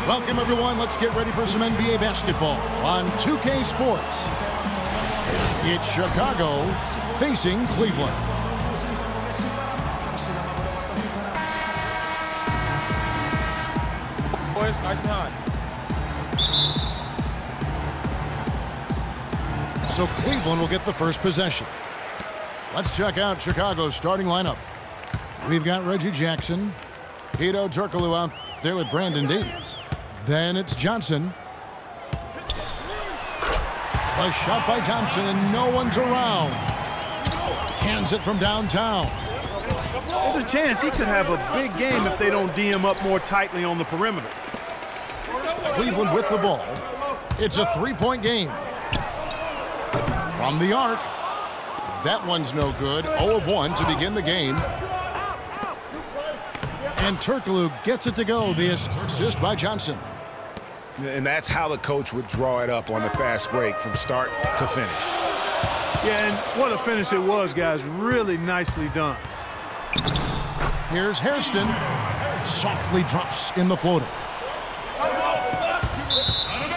Welcome, everyone. Let's get ready for some NBA basketball on 2K Sports. It's Chicago facing Cleveland. Boys, nice and hot. So Cleveland will get the first possession. Let's check out Chicago's starting lineup. We've got Reggie Jackson, Hedo Turkoglu out there with Brandon Davies. Then it's Johnson. A shot by Thompson, and no one's around. Cans it from downtown. There's a chance he could have a big game if they don't D him up more tightly on the perimeter. Cleveland with the ball. It's a three-point game. From the arc. That one's no good. 0 of 1 to begin the game. And Turkoglu gets it to go. The assist by Johnson. And that's how the coach would draw it up on the fast break from start to finish. Yeah, and what a finish it was, guys. Really nicely done. Here's Hairston. Softly drops in the floater.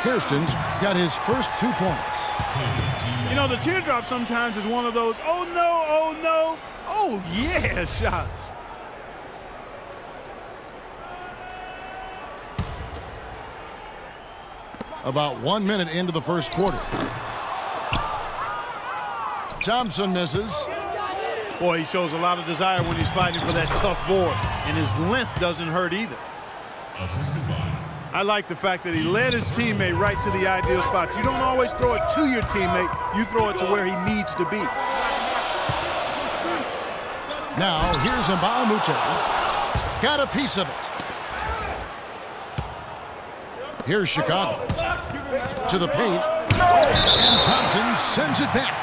Hairston's got his first 2 points. You know, the teardrop sometimes is one of those, oh no, oh no, oh yeah shots. About 1 minute into the first quarter. Thompson misses. Boy, he shows a lot of desire when he's fighting for that tough board, and his length doesn't hurt either. I like the fact that he led his teammate right to the ideal spot. You don't always throw it to your teammate. You throw it to where he needs to be. Now, here's Mbah a Moute. Got a piece of it. Here's Chicago. To the paint. And Thompson sends it back.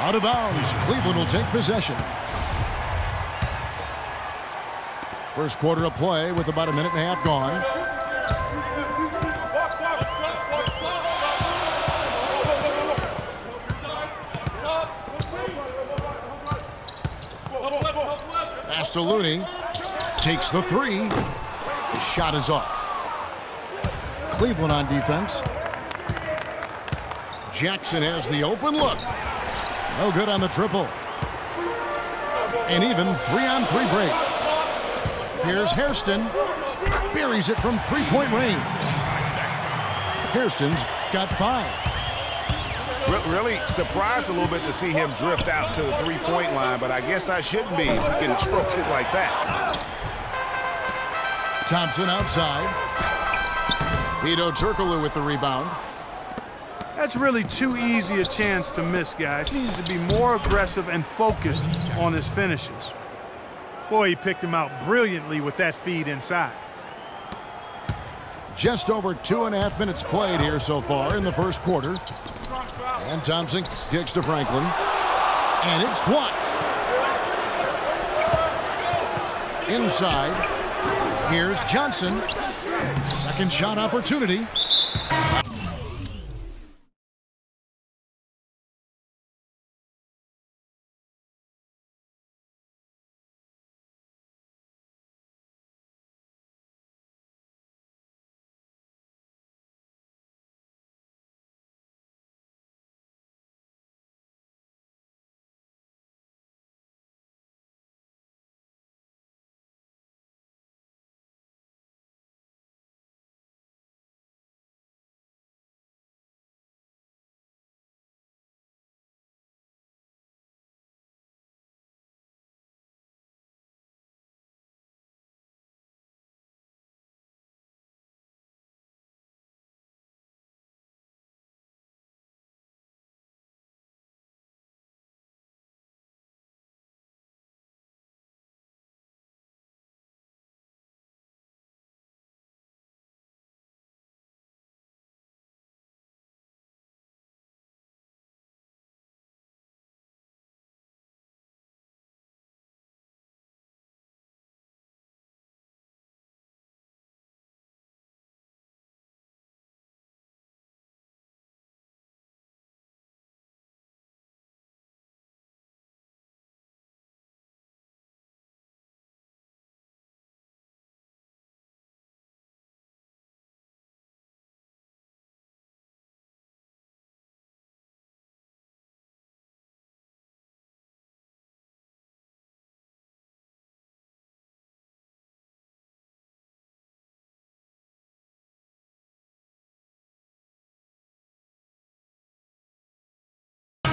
Out of bounds. Cleveland will take possession. First quarter of play with about a minute and a half gone. Looney takes the three. The shot is off. Cleveland on defense. Jackson has the open look. No good on the triple. And even 3-on-3 break. Here's Hairston. Buries it from three-point range. Hairston's got 5. Really surprised a little bit to see him drift out to the three-point line, but I guess I shouldn't be if he can stroke it like that. Thompson outside. Hedo Turkoglu with the rebound. That's really too easy a chance to miss, guys. He needs to be more aggressive and focused on his finishes. Boy, he picked him out brilliantly with that feed inside. Just over 2.5 minutes played here so far in the first quarter. And Thompson kicks to Franklin. And it's blocked. Inside. Here's Johnson. Second shot opportunity.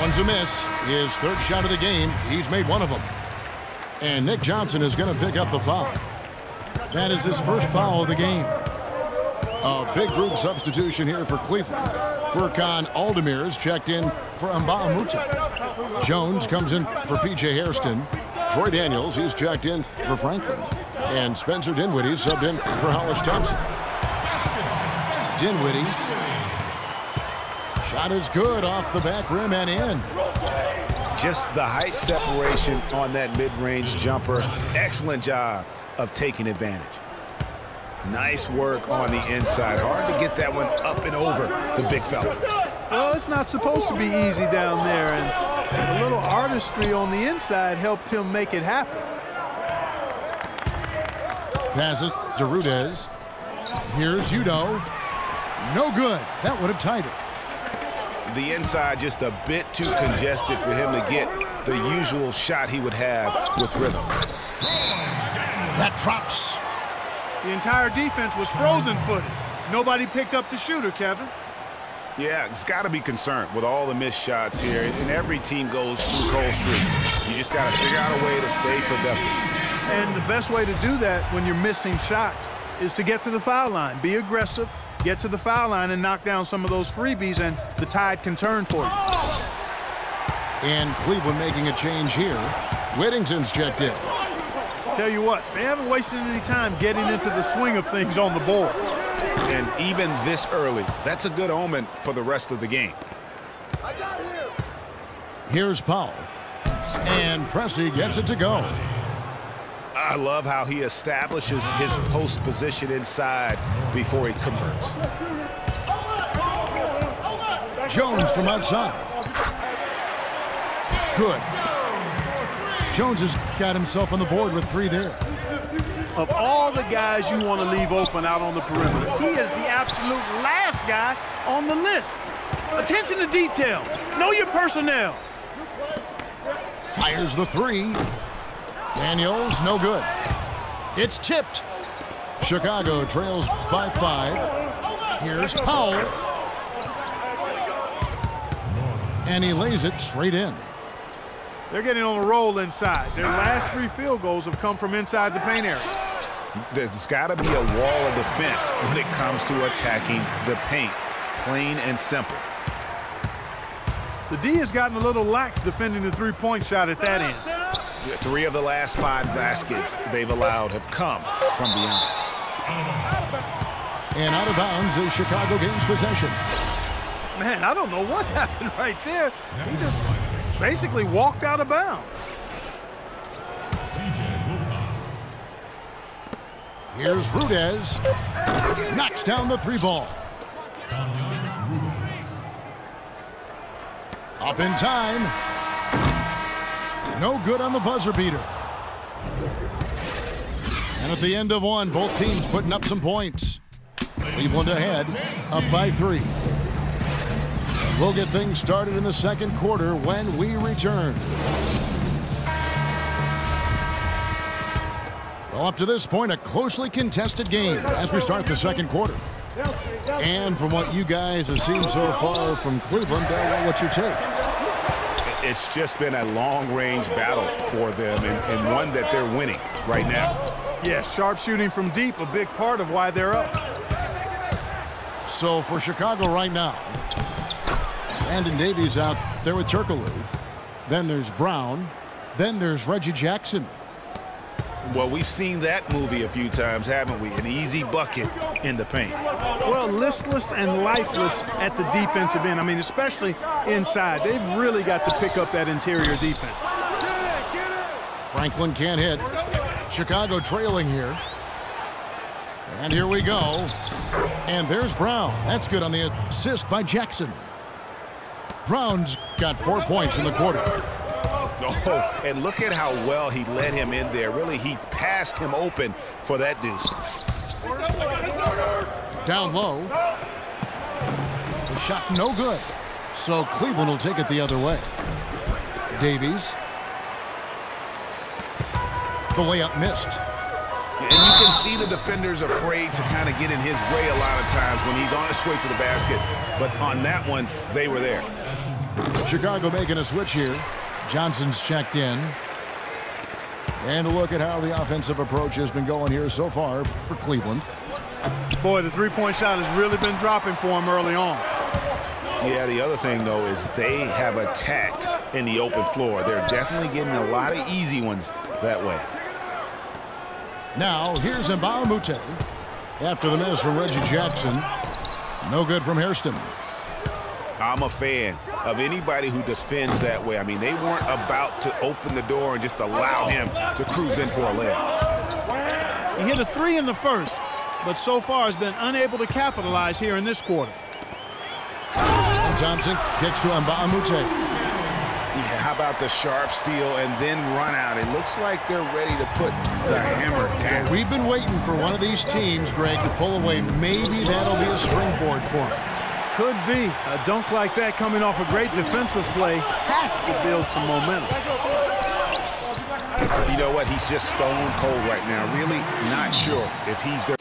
one's a miss. His third shot of the game. He's made one of them. And Nick Johnson is going to pick up the foul. That is his first foul of the game. A big group substitution here for Cleveland. Furkan Aldemir checked in for Mbah Moute. Jones comes in for P.J. Hairston. Troy Daniels, he's checked in for Franklin. And Spencer Dinwiddie subbed in for Hollis Thompson. Dinwiddie. Shot is good off the back rim and in. Just the height separation on that mid-range jumper. Excellent job of taking advantage. Nice work on the inside. Hard to get that one up and over the big fella. Well, it's not supposed to be easy down there, and a little artistry on the inside helped him make it happen. Passes to Rudez. Here's Udo. No good. That would have tied it. The inside just a bit too congested for him to get the usual shot he would have with rhythm. That drops. The entire defense was frozen-footed. Nobody picked up the shooter, Kevin. Yeah, it's got to be concerned with all the missed shots here, and every team goes through cold streaks. You just got to figure out a way to stay productive. And the best way to do that when you're missing shots is to get to the foul line. Be aggressive, get to the foul line, and knock down some of those freebies, and the tide can turn for you. And Cleveland making a change here. Whittington's checked in. Tell you what, they haven't wasted any time getting into the swing of things on the board. And even this early, that's a good omen for the rest of the game. I got him. Here's Powell. And Pressey gets it to go. I love how he establishes his post position inside before he converts. Jones from outside. Good. Jones has got himself on the board with 3 there. Of all the guys you want to leave open out on the perimeter, he is the absolute last guy on the list. Attention to detail. Know your personnel. Fires the 3. Daniels, no good. It's tipped. Chicago trails by 5. Here's Powell. And he lays it straight in. They're getting on a roll inside. Their last 3 field goals have come from inside the paint area. There's got to be a wall of defense when it comes to attacking the paint. Plain and simple. The D has gotten a little lax defending the three-point shot at that end. 3 of the last 5 baskets they've allowed have come from beyond. And out of bounds is Chicago gains possession. Man, I don't know what happened right there. He just basically walked out of bounds. Here's Rudez. Knocks down the 3 ball. Up in time. No good on the buzzer beater. And at the end of 1, both teams putting up some points. Cleveland ahead, up by 3. We'll get things started in the second quarter when we return. Well, up to this point, a closely contested game as we start the second quarter. And from what you guys have seen so far from Cleveland, what's your take? It's just been a long-range battle for them and one that they're winning right now. Yeah, sharp shooting from deep, a big part of why they're up. So for Chicago right now, Brandon Davies out there with Turkoglu. Then there's Brown. Then there's Reggie Jackson. Well, we've seen that movie a few times, haven't we? An easy bucket in the paint. Well, listless and lifeless at the defensive end. I mean, especially inside. They've really got to pick up that interior defense. Franklin can't hit. Chicago trailing here. And here we go. And there's Brown. That's good on the assist by Jackson. Brown's got 4 points in the quarter. Oh, and look at how well he led him in there. Really, he passed him open for that deuce. Down low. The shot no good. So Cleveland will take it the other way. Davies. The layup missed. And you can see the defenders afraid to kind of get in his way a lot of times when he's on his way to the basket. But on that one, they were there. Chicago making a switch here. Johnson's checked in. And a look at how the offensive approach has been going here so far for Cleveland. Boy, the three-point shot has really been dropping for him early on. Yeah, the other thing, though, is they have attacked in the open floor. They're definitely getting a lot of easy ones that way. Now, here's Mbah a Moute. After the miss from Reggie Jackson. No good from Hairston. I'm a fan of anybody who defends that way. I mean, they weren't about to open the door and just allow him to cruise in for a layup. He hit a three in the first, but so far has been unable to capitalize here in this quarter. And Thompson kicks to Mbah a Moute. Yeah, how about the sharp steal and then run out? It looks like they're ready to put the hammer down. We've been waiting for one of these teams, Greg, to pull away. Maybe that'll be a springboard for them. Could be. A dunk like that coming off a great defensive play has to build some momentum. You know what? He's just stone cold right now. Really not sure if he's the